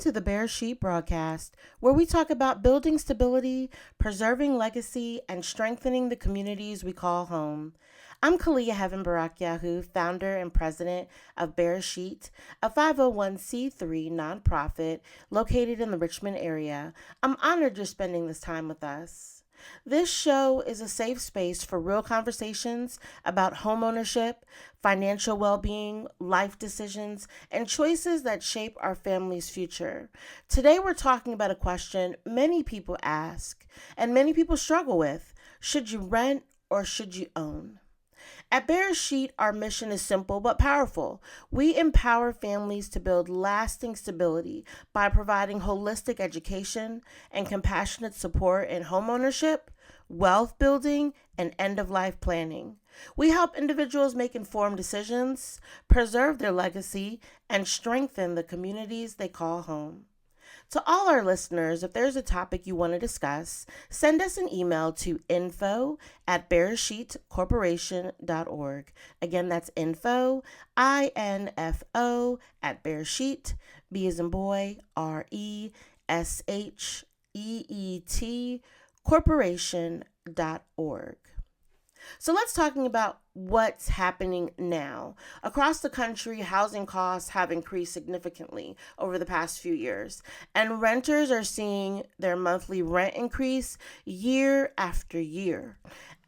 to the Bear Sheet broadcast, where we talk about building stability, preserving legacy, and strengthening the communities we call home. I'm Kalia Heaven Barak Yahoo, founder and president of Bear Sheet, a 501c3 nonprofit located in the Richmond area. I'm honored you're spending this time with us. This show is a safe space for real conversations about homeownership, financial well-being, life decisions, and choices that shape our family's future. Today we're talking about a question many people ask and many people struggle with. Should you rent or should you own? At Bear Sheet, our mission is simple but powerful. We empower families to build lasting stability by providing holistic education and compassionate support in homeownership, wealth building, and end-of-life planning. We help individuals make informed decisions, preserve their legacy, and strengthen the communities they call home. To all our listeners, if there's a topic you want to discuss, send us an email to info@bearsheetcorporation.org. Again, that's info, I-N-F-O, @bearsheet, B as in boy, RESHEET, corporation.org. So let's talking about what's happening now. Across the country, housing costs have increased significantly over the past few years, and renters are seeing their monthly rent increase year after year.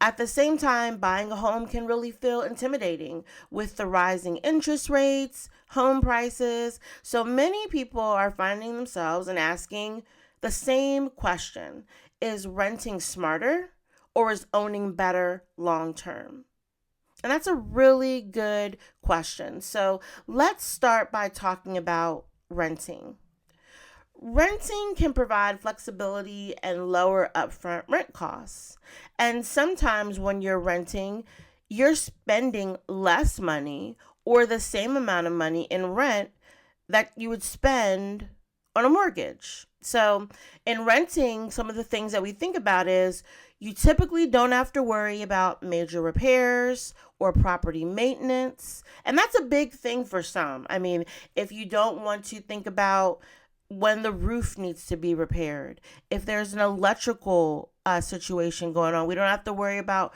At the same time, buying a home can really feel intimidating with the rising interest rates, home prices. So many people are finding themselves and asking the same question: is renting smarter? Or is owning better long term? And that's a really good question. So let's start by talking about renting. Renting can provide flexibility and lower upfront rent costs. And sometimes when you're renting, you're spending less money or the same amount of money in rent that you would spend on a mortgage. So in renting, some of the things that we think about is you typically don't have to worry about major repairs or property maintenance. And that's a big thing for some. I mean, if you don't want to think about when the roof needs to be repaired, if there's an electrical situation going on, we don't have to worry about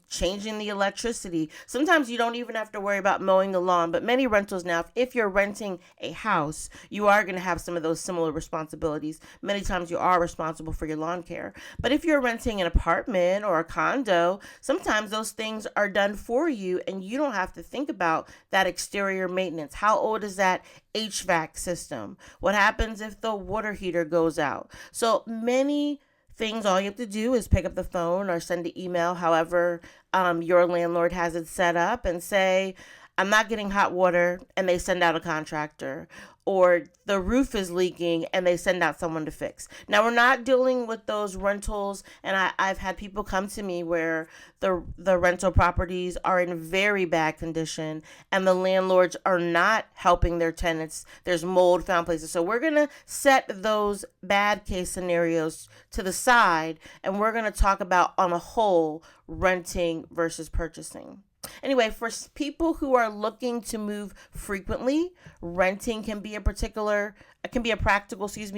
changing the electricity. Sometimes you don't even have to worry about mowing the lawn, but many rentals now, if you're renting a house, you are going to have some of those similar responsibilities. Many times you are responsible for your lawn care. But if you're renting an apartment or a condo, sometimes those things are done for you and you don't have to think about that exterior maintenance. How old is that HVAC system? What happens if the water heater goes out? So many things, all you have to do is pick up the phone or send an email, however your landlord has it set up, and say, I'm not getting hot water, and they send out a contractor. Or the roof is leaking and they send out someone to fix. Now, we're not dealing with those rentals, and I've had people come to me where the rental properties are in very bad condition and the landlords are not helping their tenants. There's mold found places. So we're going to set those bad case scenarios to the side, and we're going to talk about, on a whole, renting versus purchasing. Anyway, for people who are looking to move frequently, renting can be a practical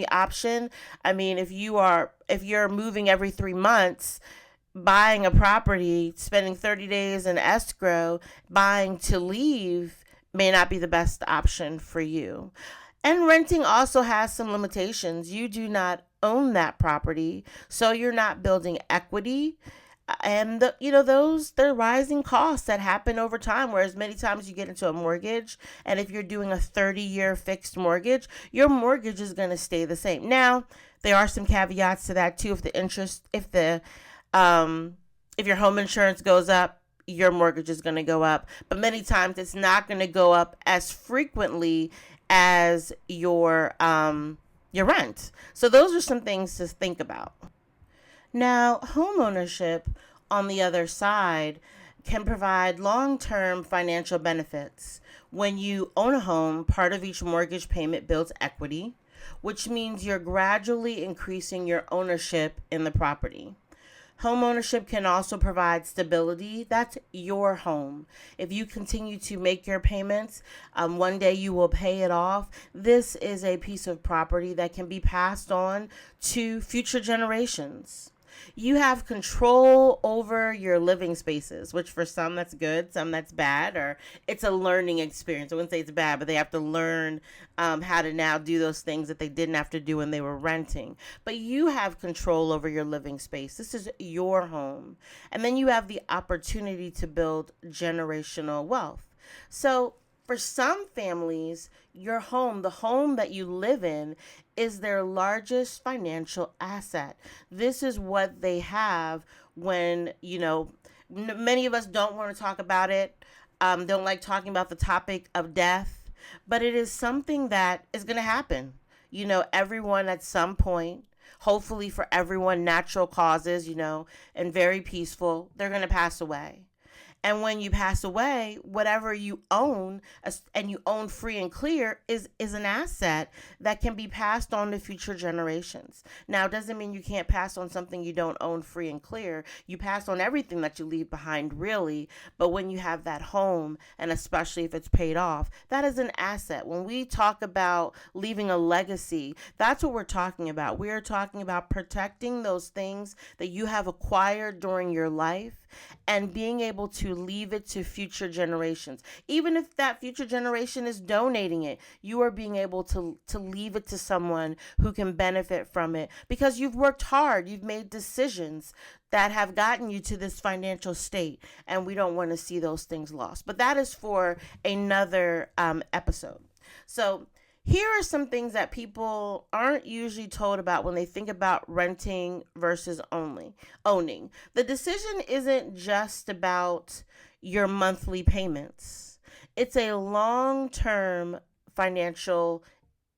option. I mean, if you're moving every 3 months, buying a property, spending 30 days in escrow, buying to leave may not be the best option for you. And renting also has some limitations. You do not own that property, so you're not building equity. And the rising costs that happen over time, whereas many times you get into a mortgage, and if you're doing a 30-year fixed mortgage, your mortgage is going to stay the same. Now, there are some caveats to that too. If your home insurance goes up, your mortgage is going to go up. But many times it's not going to go up as frequently as your rent. So those are some things to think about. Now, homeownership, on the other side, can provide long-term financial benefits. When you own a home, part of each mortgage payment builds equity, which means you're gradually increasing your ownership in the property. Homeownership can also provide stability. That's your home. If you continue to make your payments, one day you will pay it off. This is a piece of property that can be passed on to future generations. You have control over your living spaces, which for some that's good, some that's bad, or it's a learning experience. I wouldn't say it's bad, but they have to learn how to now do those things that they didn't have to do when they were renting. But you have control over your living space. This is your home. And then you have the opportunity to build generational wealth. So for some families, your home, the home that you live in, is their largest financial asset. This is what they have when, many of us don't want to talk about it, don't like talking about the topic of death, but it is something that is going to happen. Everyone at some point, hopefully for everyone, natural causes, and very peaceful, they're going to pass away. And when you pass away, whatever you own, and you own free and clear, is an asset that can be passed on to future generations. Now, it doesn't mean you can't pass on something you don't own free and clear. You pass on everything that you leave behind, really. But when you have that home, and especially if it's paid off, that is an asset. When we talk about leaving a legacy, that's what we're talking about. We are talking about protecting those things that you have acquired during your life and being able to leave it to future generations. Even if that future generation is donating it, you are being able to leave it to someone who can benefit from it because you've worked hard, you've made decisions that have gotten you to this financial state, and we don't want to see those things lost. But that is for another episode. So here are some things that people aren't usually told about when they think about renting versus owning. The decision isn't just about your monthly payments. It's a long-term financial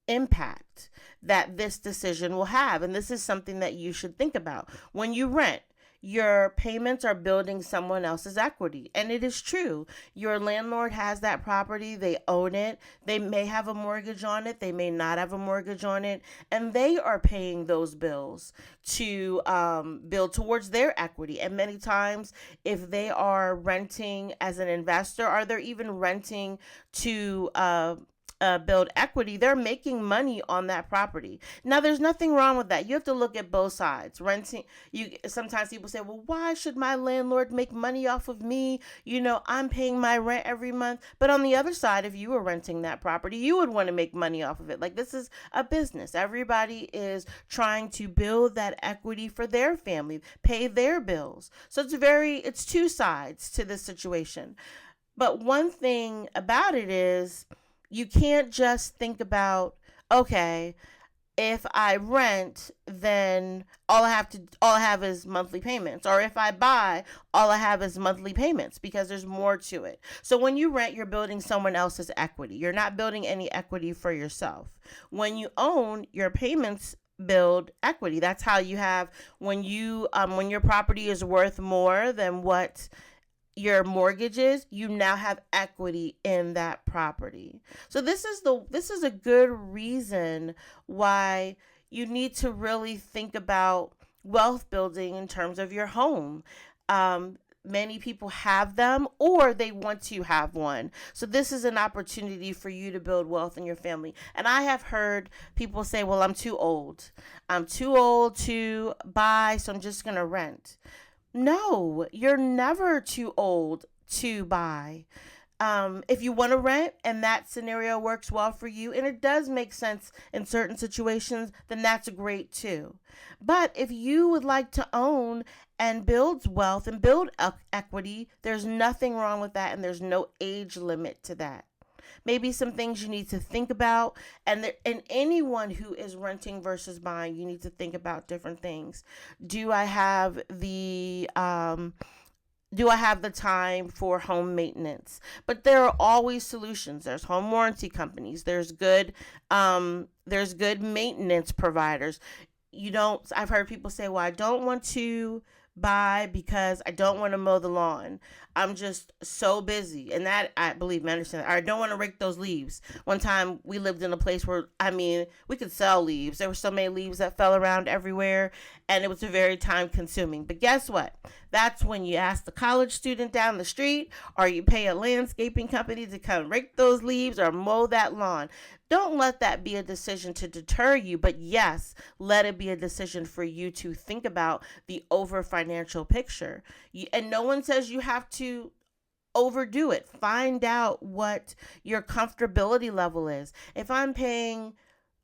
impact that this decision will have. And this is something that you should think about. When you rent, your payments are building someone else's equity. And it is true. Your landlord has that property. They own it. They may have a mortgage on it. They may not have a mortgage on it. And they are paying those bills to build towards their equity. And many times, if they are renting as an investor, or they're even renting to build equity, they're making money on that property. Now, there's nothing wrong with that. You have to look at both sides. Renting, sometimes people say, well, why should my landlord make money off of me? I'm paying my rent every month. But on the other side, if you were renting that property, you would want to make money off of it. Like, this is a business. Everybody is trying to build that equity for their family, pay their bills. So it's two sides to this situation. But one thing about it is, you can't just think about, okay, if I rent, then all I have is monthly payments. Or if I buy, all I have is monthly payments, because there's more to it. So when you rent, you're building someone else's equity. You're not building any equity for yourself. When you own, your payments build equity. That's how you have, when your property is worth more than what your mortgages, you now have equity in that property. So this is a good reason why you need to really think about wealth building in terms of your home. Many people have them, or they want to have one. So this is an opportunity for you to build wealth in your family. And I have heard people say, well, I'm too old. I'm too old to buy, so I'm just going to rent. No, you're never too old to buy. If you want to rent and that scenario works well for you, and it does make sense in certain situations, then that's great too. But if you would like to own and build wealth and build equity, there's nothing wrong with that, and there's no age limit to that. Maybe some things you need to think about, and anyone who is renting versus buying, you need to think about different things. Do I have the time for home maintenance? But there are always solutions. There's home warranty companies. There's good maintenance providers. I've heard people say, well, I don't want to buy because I don't want to mow the lawn. I'm just so busy. And that, I believe, me understand. I don't want to rake those leaves. One time we lived in a place where, I mean, we could sell leaves. There were so many leaves that fell around everywhere, and it was very time consuming. But guess what? That's when you ask the college student down the street, or you pay a landscaping company to come rake those leaves or mow that lawn. Don't let that be a decision to deter you, but yes, let it be a decision for you to think about the over financial picture. And no one says you have to overdo it. Find out what your comfortability level is. If I'm paying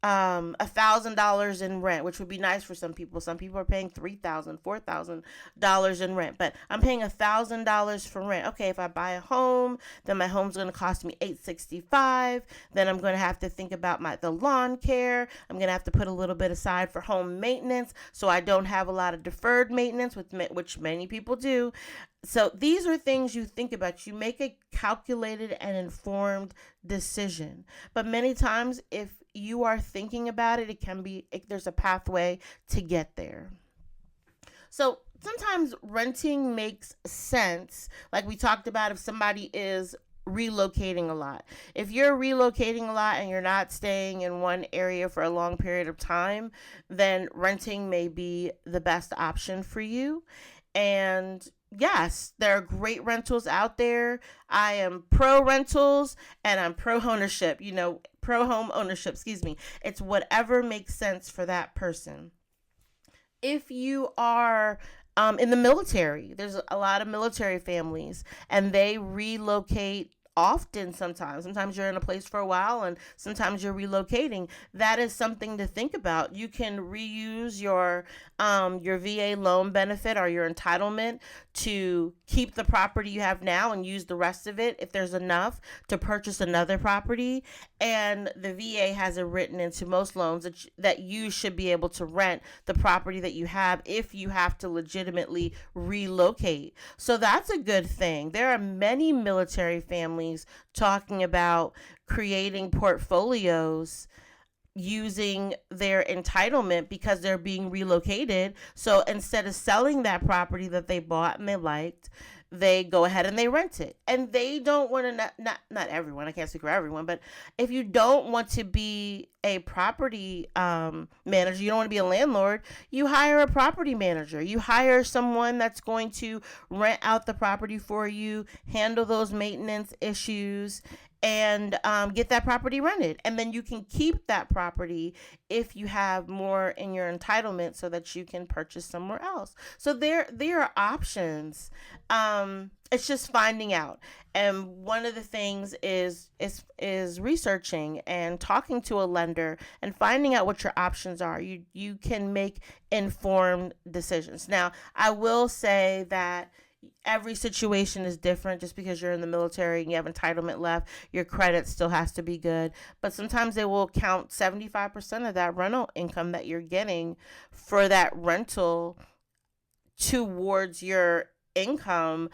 $1,000 in rent, which would be nice for some people. Some people are paying $3,000, $4,000 in rent, but I'm paying $1,000 for rent. Okay, if I buy a home, then my home's going to cost me $865. Then I'm going to have to think about the lawn care. I'm going to have to put a little bit aside for home maintenance, so I don't have a lot of deferred maintenance, which many people do. So these are things you think about. You make a calculated and informed decision. But many times, if you are thinking about it, there's a pathway to get there. So sometimes renting makes sense. Like we talked about, if somebody is relocating a lot. If you're relocating a lot and you're not staying in one area for a long period of time, then renting may be the best option for you. And yes, there are great rentals out there. I am pro rentals and I'm pro ownership, pro home ownership, excuse me. It's whatever makes sense for that person. If you are in the military, there's a lot of military families and they relocate often. Sometimes you're in a place for a while and sometimes you're relocating. That is something to think about. You can reuse your VA loan benefit or your entitlement to keep the property you have now and use the rest of it, if there's enough, to purchase another property. And the VA has it written into most loans that you should be able to rent the property that you have if you have to legitimately relocate. So that's a good thing. There are many military families talking about creating portfolios using their entitlement because they're being relocated. So instead of selling that property that they bought and they liked, they go ahead and they rent it. And they don't want to, not everyone, I can't speak for everyone, but if you don't want to be a property manager, you don't want to be a landlord, you hire a property manager. You hire someone that's going to rent out the property for you, handle those maintenance issues, and get that property rented. And then you can keep that property if you have more in your entitlement so that you can purchase somewhere else. So there are options. It's just finding out. And one of the things is researching and talking to a lender and finding out what your options are. You can make informed decisions. Now, I will say that every situation is different. Just because you're in the military and you have entitlement left, your credit still has to be good. But sometimes they will count 75% of that rental income that you're getting for that rental towards your income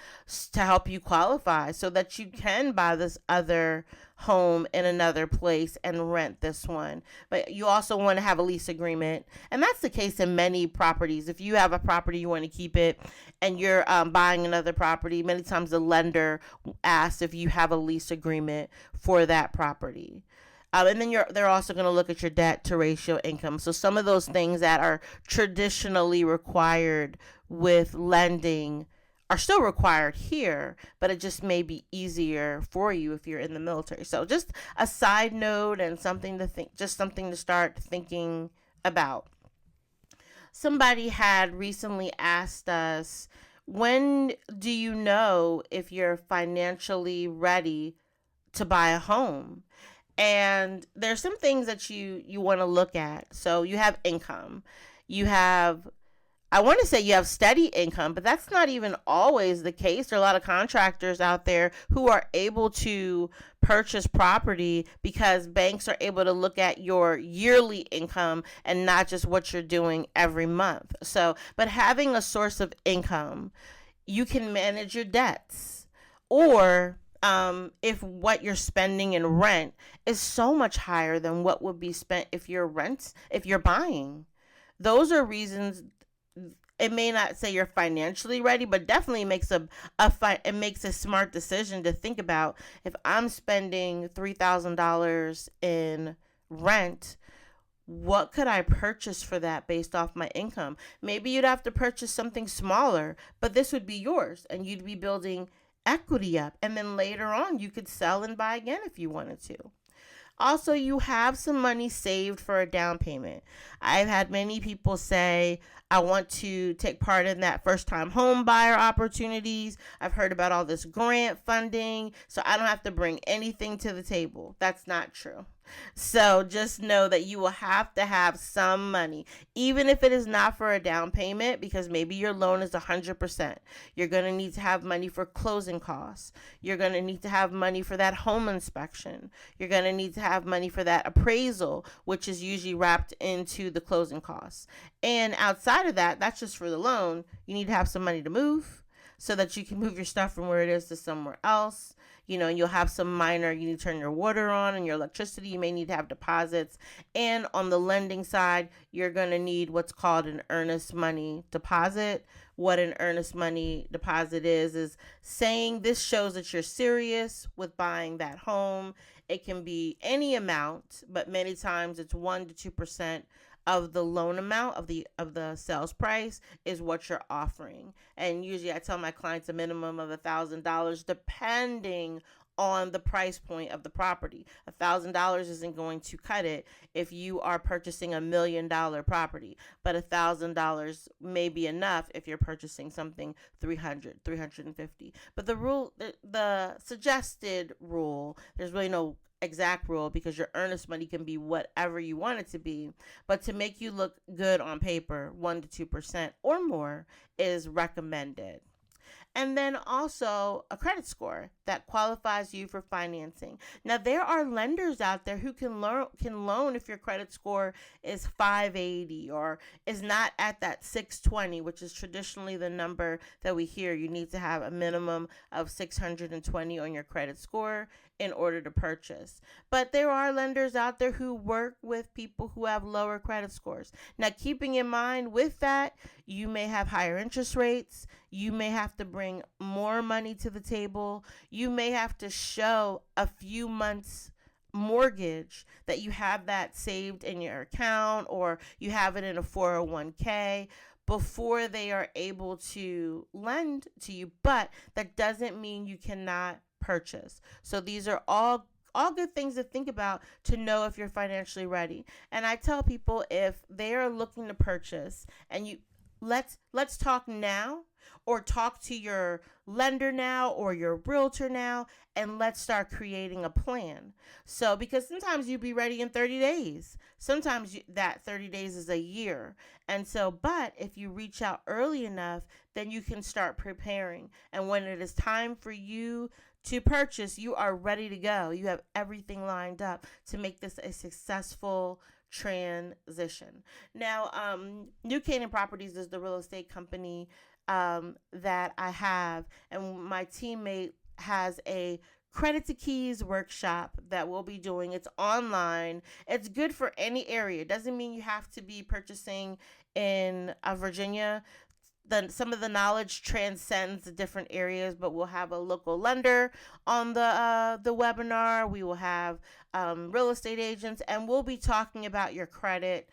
to help you qualify so that you can buy this other home in another place and rent this one. But you also want to have a lease agreement, and that's the case in many properties. If you have a property, you want to keep it, and you're buying another property, many times the lender asks if you have a lease agreement for that property. And then they're also going to look at your debt to ratio income. So some of those things that are traditionally required with lending are still required here, but it just may be easier for you if you're in the military. So just a side note and something to start thinking about. Somebody had recently asked us, when do you know if you're financially ready to buy a home? And there's some things that you want to look at. So you have income. I want to say you have steady income, but that's not even always the case. There are a lot of contractors out there who are able to purchase property because banks are able to look at your yearly income and not just what you're doing every month. So, but having a source of income, you can manage your debts. Or if what you're spending in rent is so much higher than what would be spent if you're buying. Those are reasons it may not say you're financially ready, but definitely makes it makes a smart decision to think about, if I'm spending $3,000 in rent, what could I purchase for that based off my income? Maybe you'd have to purchase something smaller, but this would be yours and you'd be building equity up. And then later on, you could sell and buy again if you wanted to. Also, you have some money saved for a down payment. I've had many people say, I want to take part in that first time home buyer opportunities. I've heard about all this grant funding, so I don't have to bring anything to the table. That's not true. So just know that you will have to have some money, even if it is not for a down payment, because maybe your loan is 100%. You're going to need to have money for closing costs. You're going to need to have money for that home inspection. You're going to need to have money for that appraisal, which is usually wrapped into the closing costs. And outside of that, that's just for the loan. You need to have some money to move so that you can move your stuff from where it is to somewhere else. You'll have some minor, you need to turn your water on and your electricity. You may need to have deposits. And on the lending side, you're going to need what's called an earnest money deposit. What an earnest money deposit is saying this shows that you're serious with buying that home. It can be any amount, but many times it's 1 to 2% of the loan amount of the sales price is what you're offering. And usually I tell my clients a minimum of $1,000 depending on the price point of the property. $1,000 isn't going to cut it if you are purchasing $1 million property, but $1,000 may be enough if you're purchasing something 350. But the suggested rule, there's really no exact rule because your earnest money can be whatever you want it to be, but to make you look good on paper, 1 to 2% or more is recommended. And then also a credit score that qualifies you for financing. Now, there are lenders out there who can loan if your credit score is 580 or is not at that 620, which is traditionally the number that we hear. You need to have a minimum of 620 on your credit score in order to purchase. But there are lenders out there who work with people who have lower credit scores. Now, keeping in mind with that, you may have higher interest rates. You may have to bring more money to the table. You may have to show a few months mortgage that you have that saved in your account or you have it in a 401k before they are able to lend to you. But that doesn't mean you cannot purchase. So these are all good things to think about to know if you're financially ready. And I tell people, if they are looking to purchase and let's talk now, or talk to your lender now or your realtor now, and let's start creating a plan. So because sometimes you'll be ready in 30 days. Sometimes that 30 days is a year. And so, but if you reach out early enough, then you can start preparing. And when it is time for you to purchase, you are ready to go. You have everything lined up to make this a successful transition. Now, New Canaan Properties is the real estate company that I have, and my teammate has a Credit to Keys workshop that we'll be doing. It's online. It's good for any area. It doesn't mean you have to be purchasing in Virginia. Some of the knowledge transcends the different areas, but we'll have a local lender on the webinar. We will have real estate agents, and we'll be talking about your credit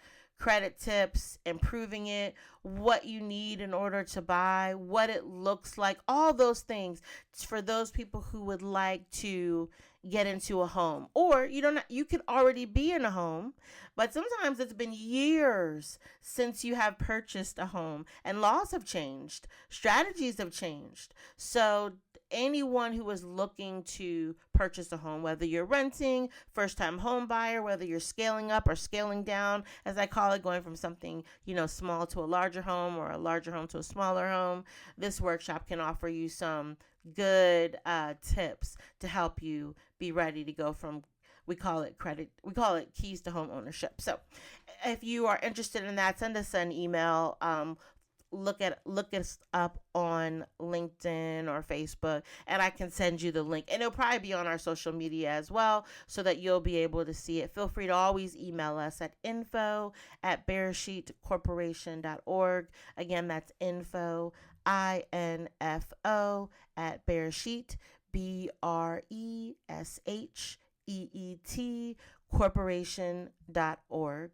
tips, improving it, what you need in order to buy, what it looks like, all those things for those people who would like to get into a home. Or you could already be in a home, but sometimes it's been years since you have purchased a home and laws have changed, strategies have changed. So anyone who is looking to purchase a home, whether you're renting, first-time home buyer, whether you're scaling up or scaling down, as I call it, going from something, small to a larger home or a larger home to a smaller home, this workshop can offer you some good tips to help you be ready to go from, we call it keys to home ownership. So if you are interested in that, send us an email look us up on LinkedIn or Facebook, and I can send you the link, and it'll probably be on our social media as well, so that you'll be able to see it. Feel free to always email us at info@bearsheetcorporation.org. Again, that's info at bearsheet BRESHEET corporation.org.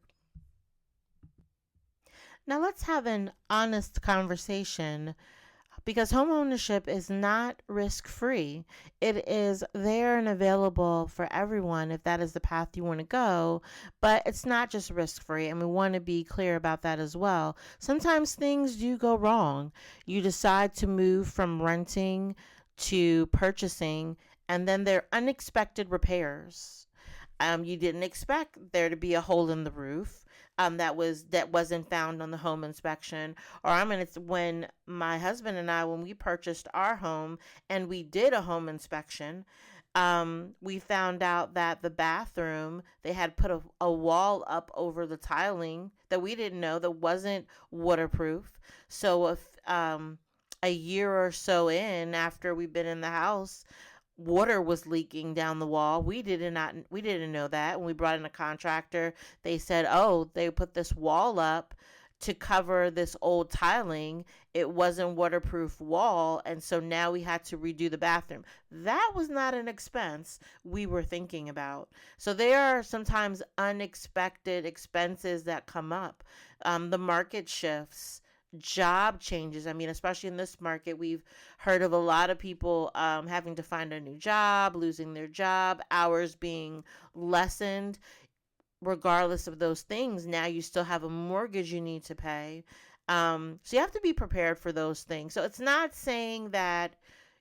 Now let's have an honest conversation, because homeownership is not risk free. It is there and available for everyone if that is the path you want to go, but it's not just risk free, and we want to be clear about that as well. Sometimes things do go wrong. You decide to move from renting to purchasing, and then there are unexpected repairs. You didn't expect there to be a hole in the roof, that wasn't found on the home inspection. Or it's when my husband and I, when we purchased our home and we did a home inspection, we found out that the bathroom, they had put a wall up over the tiling that we didn't know, that wasn't waterproof. So if a year or so in, after we've been in the house, water was leaking down the wall. We didn't know that. When we brought in a contractor, they said, "Oh, they put this wall up to cover this old tiling. It wasn't waterproof wall, and so now we had to redo the bathroom." That was not an expense we were thinking about. So there are sometimes unexpected expenses that come up. The market shifts, job changes. Especially in this market, we've heard of a lot of people having to find a new job, losing their job, hours being lessened. Regardless of those things, now you still have a mortgage you need to pay. So you have to be prepared for those things. So it's not saying that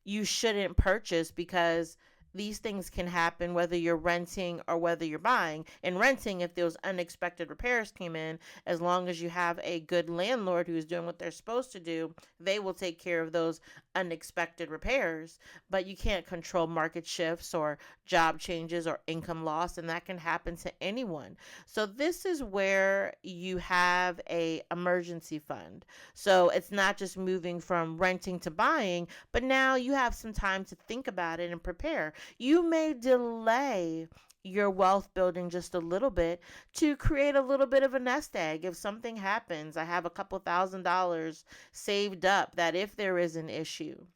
you shouldn't purchase, because these things can happen whether you're renting or whether you're buying. In renting, if those unexpected repairs came in, as long as you have a good landlord who's doing what they're supposed to do, they will take care of those unexpected repairs. But you can't control market shifts or job changes or income loss, and that can happen to anyone. So this is where you have a emergency fund. So it's not just moving from renting to buying, but now you have some time to think about it and prepare. You may delay your wealth building just a little bit to create a little bit of a nest egg. If something happens, I have a couple $1,000s saved up, that if there is an issue.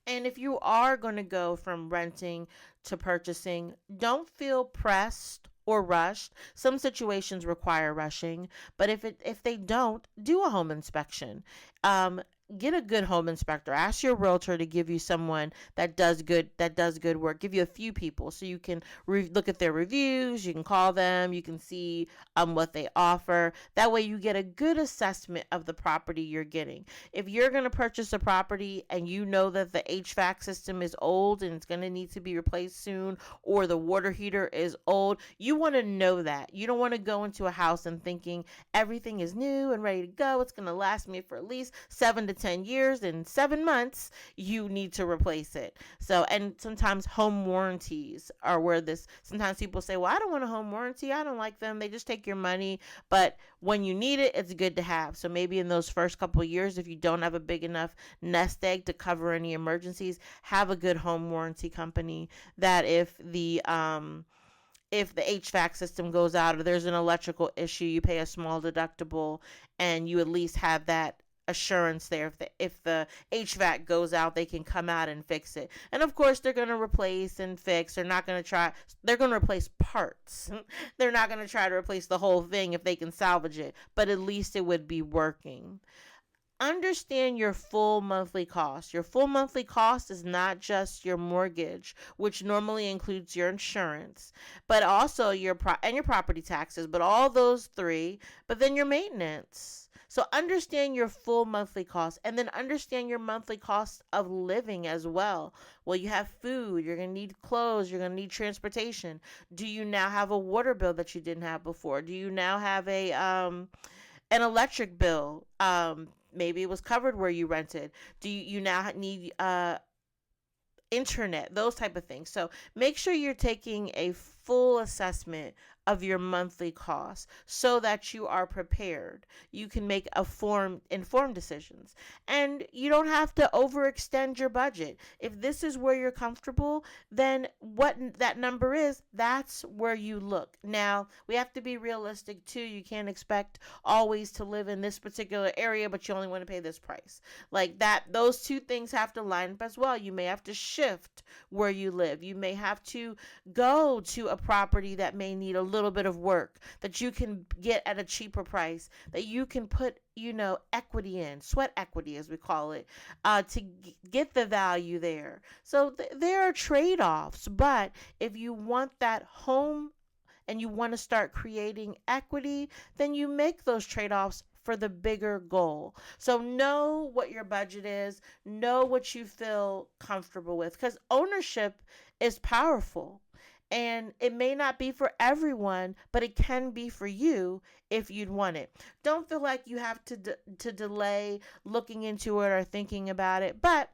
And if you are going to go from renting to purchasing, don't feel pressed or rushed. Some situations require rushing, but if they don't, do a home inspection. Get a good home inspector. Ask your realtor to give you someone that does good work. Give you a few people so you can look at their reviews. You can call them. You can see what they offer. That way you get a good assessment of the property you're getting. If you're going to purchase a property and you know that the HVAC system is old and it's going to need to be replaced soon, or the water heater is old, you want to know that. You don't want to go into a house and thinking everything is new and ready to go. It's going to last me for at least 7 to 10 years. In 7 months, you need to replace it. So, and sometimes home warranties are where sometimes people say, well, I don't want a home warranty. I don't like them. They just take your money. But when you need it, it's good to have. So maybe in those first couple of years, if you don't have a big enough nest egg to cover any emergencies, have a good home warranty company that if the HVAC system goes out or there's an electrical issue, you pay a small deductible, and you at least have that assurance there. If the HVAC goes out, they can come out and fix it. And of course, they're going to replace and fix. They're going to replace parts. They're not going to try to replace the whole thing if they can salvage it, but at least it would be working. Understand your full monthly cost. Your full monthly cost is not just your mortgage, which normally includes your insurance, but also your property taxes, but all those three, but then your maintenance. So understand your full monthly cost, and then understand your monthly cost of living as well. Well, you have food, you're going to need clothes, you're going to need transportation. Do you now have a water bill that you didn't have before? Do you now have an electric bill? Maybe it was covered where you rented. Do you now need internet, those type of things? So make sure you're taking a full assessment of your monthly costs so that you are prepared. You can make informed decisions. And you don't have to overextend your budget. If this is where you're comfortable, then what that number is, that's where you look. Now, we have to be realistic too. You can't expect always to live in this particular area, but you only want to pay this price. Like that, those two things have to line up as well. You may have to shift where you live. You may have to go to a property that may need a little bit of work that you can get at a cheaper price, that you can put equity in, sweat equity as we call it, to get the value there. So there are trade-offs, but if you want that home and you want to start creating equity, then you make those trade-offs for the bigger goal. So know what your budget is, know what you feel comfortable with, because ownership is powerful. And it may not be for everyone, but it can be for you if you'd want it. Don't feel like you have to delay looking into it or thinking about it, but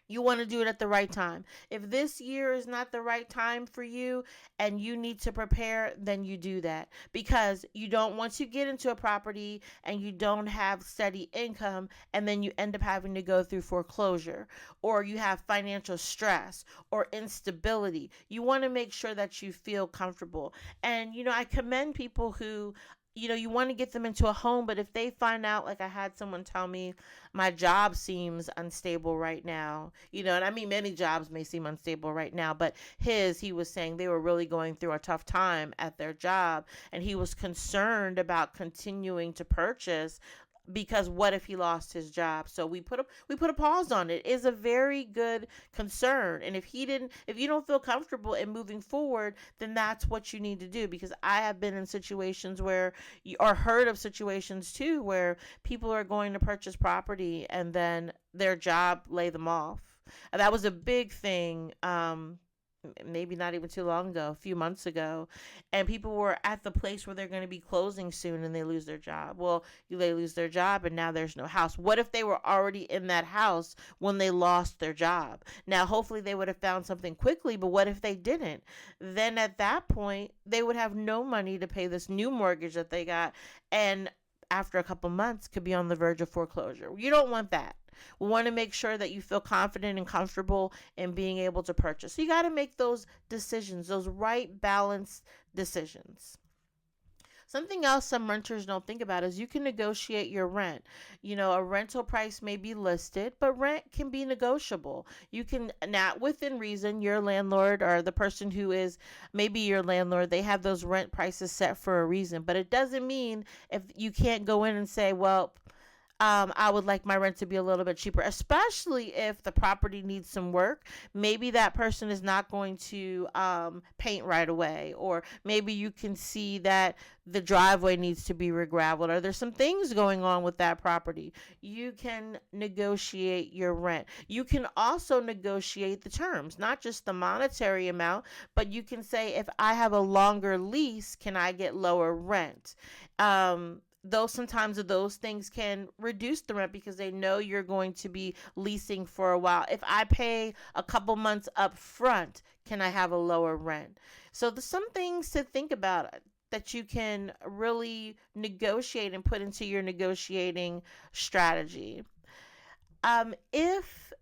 you want to do it at the right time. If this year is not the right time for you and you need to prepare, then you do that, because you don't want to get into a property and you don't have steady income and then you end up having to go through foreclosure, or you have financial stress or instability. You want to make sure that you feel comfortable. And, I commend people who you want to get them into a home, but if they find out, like I had someone tell me, my job seems unstable right now, and I mean, many jobs may seem unstable right now, but he was saying they were really going through a tough time at their job, and he was concerned about continuing to purchase because what if he lost his job? So we put a pause on it. It's a very good concern. And if you don't feel comfortable in moving forward, then that's what you need to do. Because I have been in situations where or heard of situations too, where people are going to purchase property and then their job lay them off. And that was a big thing. Maybe not even too long ago, a few months ago, and people were at the place where they're going to be closing soon and they lose their job. Well, they lose their job and now there's no house. What if they were already in that house when they lost their job? Now, hopefully they would have found something quickly, but what if they didn't? Then at that point, they would have no money to pay this new mortgage that they got, and after a couple months could be on the verge of foreclosure. You don't want that. We want to make sure that you feel confident and comfortable in being able to purchase. So you got to make those decisions, those right balanced decisions. Something else some renters don't think about is you can negotiate your rent. A rental price may be listed, but rent can be negotiable. You can, not within reason, your landlord or the person who is maybe your landlord, they have those rent prices set for a reason. But it doesn't mean if you can't go in and say, well, I would like my rent to be a little bit cheaper, especially if the property needs some work. Maybe that person is not going to paint right away, or maybe you can see that the driveway needs to be re-graveled, or there's some things going on with that property. You can negotiate your rent. You can also negotiate the terms, not just the monetary amount, but you can say, if I have a longer lease, can I get lower rent? Though sometimes those things can reduce the rent because they know you're going to be leasing for a while. If I pay a couple months up front, can I have a lower rent? So there's some things to think about that you can really negotiate and put into your negotiating strategy. If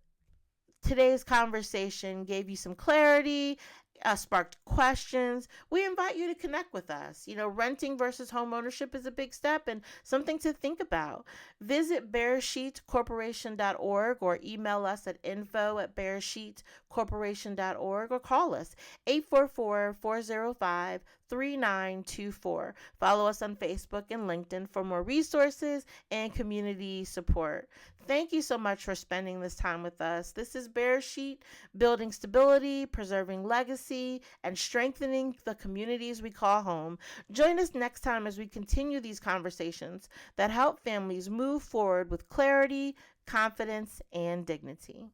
today's conversation gave you some clarity, sparked questions, we invite you to connect with us. Renting versus home ownership is a big step and something to think about. Visit bearsheetcorporation.org or email us at info@bearsheetcorporation.org or call us 844-405-3924. Follow us on Facebook and LinkedIn for more resources and community support. Thank you so much for spending this time with us. This is Bear Sheet, building stability, preserving legacy, and strengthening the communities we call home. Join us next time as we continue these conversations that help families move forward with clarity, confidence, and dignity.